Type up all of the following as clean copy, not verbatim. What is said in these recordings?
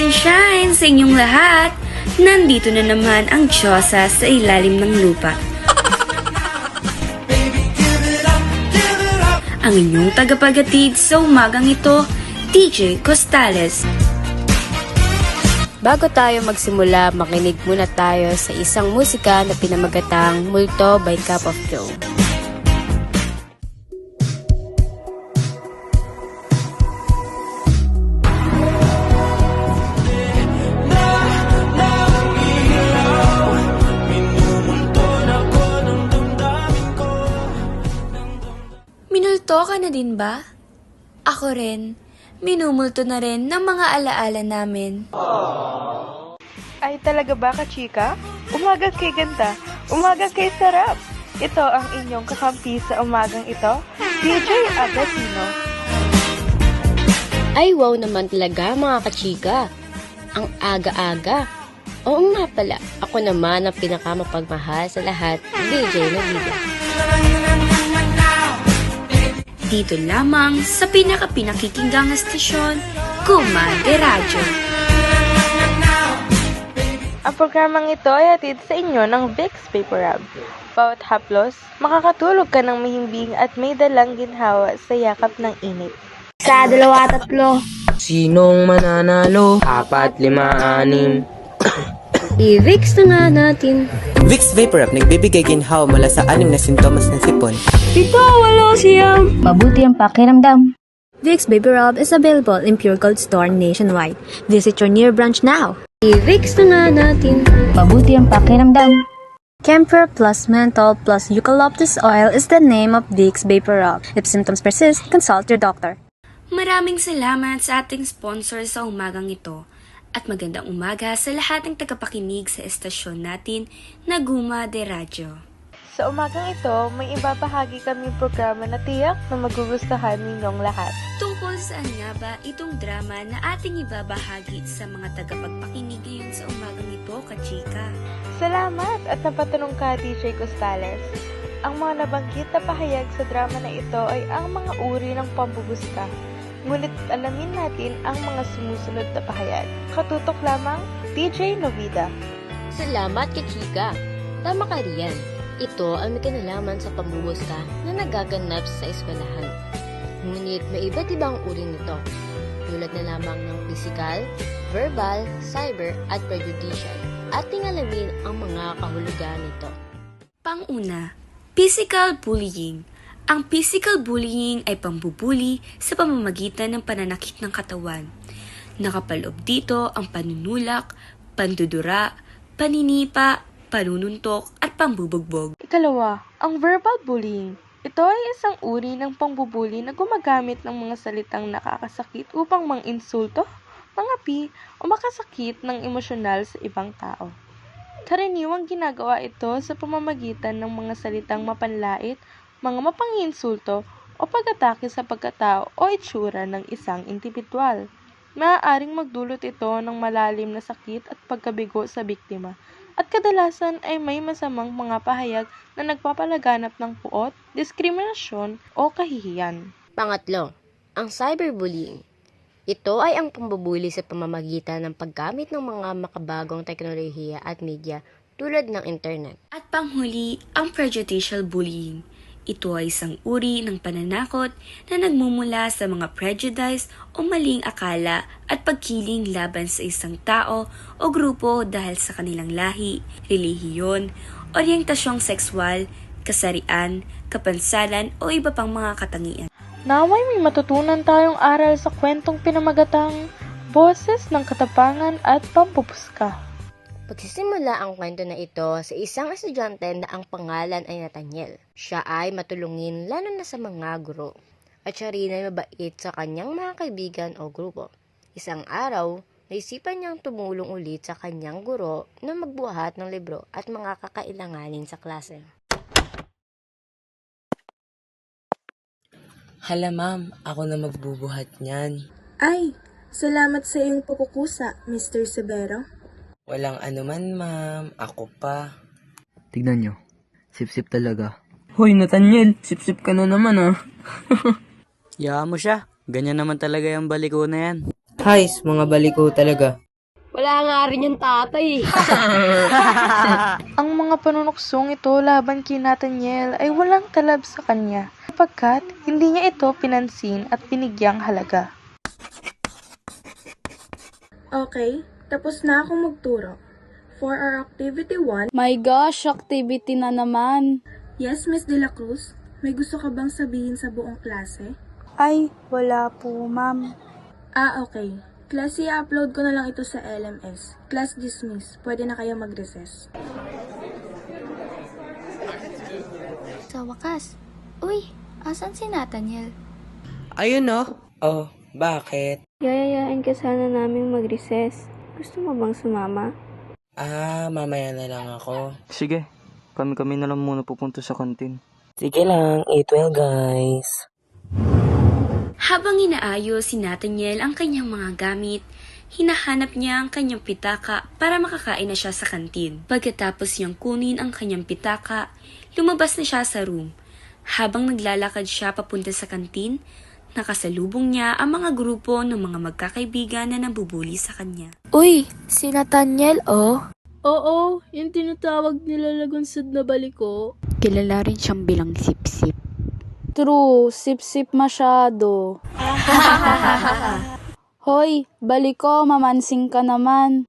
Sunshine sa inyong lahat! Nandito na naman ang Diyosa sa ilalim ng lupa. Ang inyong tagapagatid sa umagang ito, DJ Costales. Bago tayo magsimula, makinig muna tayo sa isang musika na pinamagatang Multo by Cup of Joe. Minulto ka na din ba? Ako rin. Minumulto na rin ng mga alaala namin. Ay talaga ba ka-chika? Umaga kay ganda, umaga kay sarap. Ito ang inyong kakampi sa umagang ito, DJ Agatino. Ay wow naman talaga mga kachika. Ang aga-aga. Oo nga pala, ako naman ang pinakamapagmahal sa lahat, DJ Novida. Dito lamang sa pinakapinakikinggang estasyon, Kumade Radyo. Ang programang ito ay hatid sa inyo ng Vicks Vapor Rub. Bawat haplos, makakatulog ka ng mahimbing at may dalang ginhawa sa yakap ng init. 1, 2, 3. Sinong mananalo? 4, 5, 6. I-Vicks na nga natin. Vicks Vapor Rub nagbibigay ginhawa mula sa 6 na sintomas ng sipon. Mabuti ang pakiramdam. Vicks Vapor Rub is available in Pure Gold Store nationwide. Visit your near branch now. I-Vicks na nga natin. Mabuti ang pakiramdam. Camphor plus menthol plus eucalyptus oil is the name of Vicks Vapor Rub. If symptoms persist, consult your doctor. Maraming salamat sa ating sponsor sa umagang ito. At magandang umaga sa lahat ng tagapakinig sa estasyon natin na Kumade Radyo. Sa umagang ito, may ibabahagi kami programa na tiyak na magugustuhan ninyong lahat. Tungkol saan nga ba itong drama na ating ibabahagi sa mga tagapagpakinig ngayon sa umagang ito, kachika? Salamat at napatanong ka, DJ Costales. Ang mga nabanggit na pahayag sa drama na ito ay ang mga uri ng pambubuska. Ngunit alamin natin ang mga sumusunod na pahayag. Katutok lamang, DJ Novida. Salamat kachika. Tama ka riyan. Ito ang may kinalaman sa pambubuska na nagaganap sa eskwelahan. Ngunit may iba't ibang uri nito. Tulad na lamang ng physical, verbal, cyber at prejudicial. Ating alamin ang mga kahulugan nito. Panguna, physical bullying. Ang physical bullying ay pambubuli sa pamamagitan ng pananakit ng katawan. Nakapaloob dito ang panunulak, pandudura, paninipa, panununtok at pambubugbog. Ikalawa, ang verbal bullying. Ito ay isang uri ng pangbubuli na gumagamit ng mga salitang nakakasakit upang mang-insulto, mangapi, o makasakit ng emosyonal sa ibang tao. Karaniwang ginagawa ito sa pamamagitan ng mga salitang mapanlait, mga mapanginsulto o pag-atake sa pagkatao o itsura ng isang indibidwal. Maaaring magdulot ito ng malalim na sakit at pagkabigo sa biktima at kadalasan ay may masamang mga pahayag na nagpapalaganap ng puot, diskriminasyon o kahihiyan. Pangatlo, ang cyberbullying. Ito ay ang pambubuli sa pamamagitan ng paggamit ng mga makabagong teknolohiya at media tulad ng internet. At panghuli, ang prejudicial bullying. Ito ay isang uri ng pananakot na nagmumula sa mga prejudice o maling akala at pagkiling laban sa isang tao o grupo dahil sa kanilang lahi, relihiyon, oryentasyong sexual, kasarian, kapansanan o iba pang mga katangian. Naway may matutunan tayong aral sa kwentong pinamagatang Boses ng Katapangan at Pampupuska. Pagsisimula ang kwento na ito sa isang estudyante na ang pangalan ay Nathaniel. Siya ay matulungin lalo na sa mga guro. At siya rin ay mabait sa kanyang mga kaibigan o grupo. Isang araw, naisipan niyang tumulong ulit sa kanyang guro na magbuhat ng libro at mga kakailanganin sa klase. Hala ma'am, ako na magbubuhat niyan. Ay, salamat sa iyong pagkukusa, Mr. Severo. Walang anuman ma'am, ako pa. Tignan nyo, sip-sip talaga. Hoy Nathaniel, sip-sip ka na naman ah. Yaan mo siya, ganyan naman talaga yung baliko na yan. Hays, mga baliko talaga. Wala nga rin yung tatay. Ang mga panunuksong ito laban kay Nathaniel ay walang talab sa kanya, sapagkat hindi niya ito pinansin at binigyang halaga. Okay, tapos na akong magturo. For our activity 1, My gosh, activity na naman. yes, Miss De La Cruz, may gusto ka bang sabihin sa buong klase? Ay, wala po, ma'am. Okay. Class, i-upload ko na lang ito sa LMS. Class dismiss. Pwede na kayo mag-recess. Sa wakas. Uy, asan si Nathaniel? Ayun no? Oh, bakit? Yayayain ka sana namin mag-recess. Gusto mo bang sumama? Mamaya na lang ako. Sige, kami-kami na lang muna pupunta sa kantin. Sige lang, 8-12 guys. Habang inaayos si Nathaniel ang kanyang mga gamit, hinahanap niya ang kanyang pitaka para makakain na siya sa kantin. Pagkatapos niyang kunin ang kanyang pitaka, lumabas na siya sa room. Habang naglalakad siya papunta sa kantin, nakasalubong niya ang mga grupo ng mga magkakaibigan na nabubuli sa kanya. Uy, si Nathaniel, oh. Oo, yung tinatawag nila lagunsod na baliko. Kilala rin siyang bilang sip-sip. True, sip-sip masyado. Hoy, baliko, mamansing ka naman.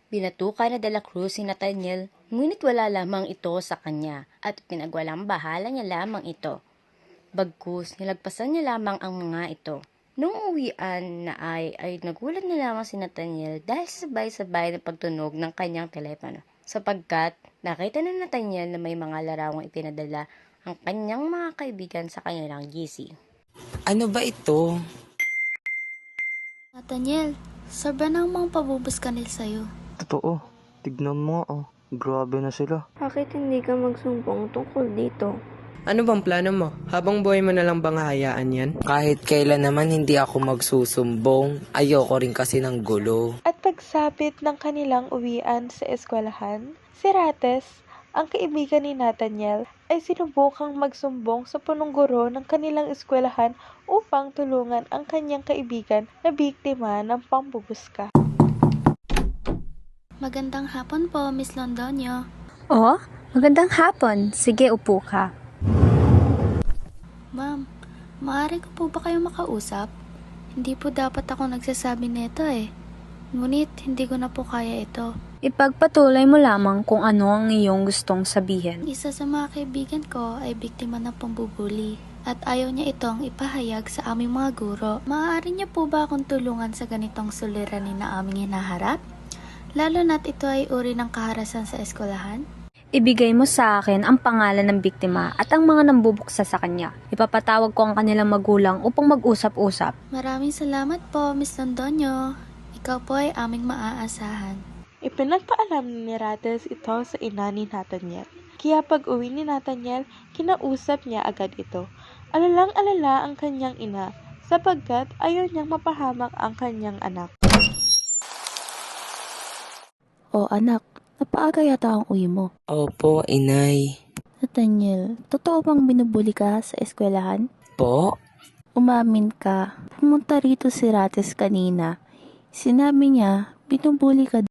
Binatukan na De La Cruz si Nathaniel, ngunit wala lamang ito sa kanya at pinagwalang bahala niya lamang ito. Bagkus, nilagpasan niya lamang ang mga ito. Nung uwian na ay nagulat na lamang si Nathaniel dahil sabay-sabay na pagtunog ng kanyang telepono. Sapagkat nakita na Nathaniel na may mga larawang ipinadala ang kanyang mga kaibigan sa kanilang GC. Ano ba ito? Nathaniel, sobra nang mga pabubus kanil sa'yo. Totoo, tignan mo oh. Grabe na sila. Bakit hindi ka magsumbong tungkol dito? Ano bang plano mo? Habang buhay mo na lang bang hahayaan yan? Kahit kailan naman hindi ako magsusumbong. Ayoko rin kasi ng gulo. At pagsapit ng kanilang uwian sa eskwelahan, si Rates, ang kaibigan ni Nathaniel, ay sinubukang magsumbong sa punong guro ng kanilang eskwelahan upang tulungan ang kanyang kaibigan na biktima ng pambubuska. Magandang hapon po, Miss Londonio. Oh, magandang hapon. Sige, upo ka. Ma'am, maaari ko po ba kayong makausap? Hindi po dapat ako nagsasabi nito eh. Ngunit hindi ko na po kaya ito. Ipagpatuloy mo lamang kung ano ang iyong gustong sabihin. Isa sa mga kaibigan ko ay biktima ng pambubuli at ayaw niya itong ipahayag sa aming mga guro. Maaari niya po ba akong tulungan sa ganitong suliranin na aming hinaharap? Lalo na't ito ay uri ng kaharasan sa eskwelahan? Ibigay mo sa akin ang pangalan ng biktima at ang mga nambubuksa sa kanya. Ipapatawag ko ang kanilang magulang upang mag-usap-usap. Maraming salamat po, Miss Londonio. Ikaw po ay aming maaasahan. Ipinagpaalam ni Rates ito sa ina ni Nathaniel. Kaya pag-uwi ni Nathaniel, kinausap niya agad ito. Alalang-alala ang kanyang ina sapagkat ayaw niyang mapahamak ang kanyang anak. O anak, napaaga yata ang uwi mo. Opo, inay. Nathaniel, totoo bang binubuli ka sa eskwelahan? Po? Umamin ka. Pumunta rito si Rates kanina. Sinabi niya, binubuli ka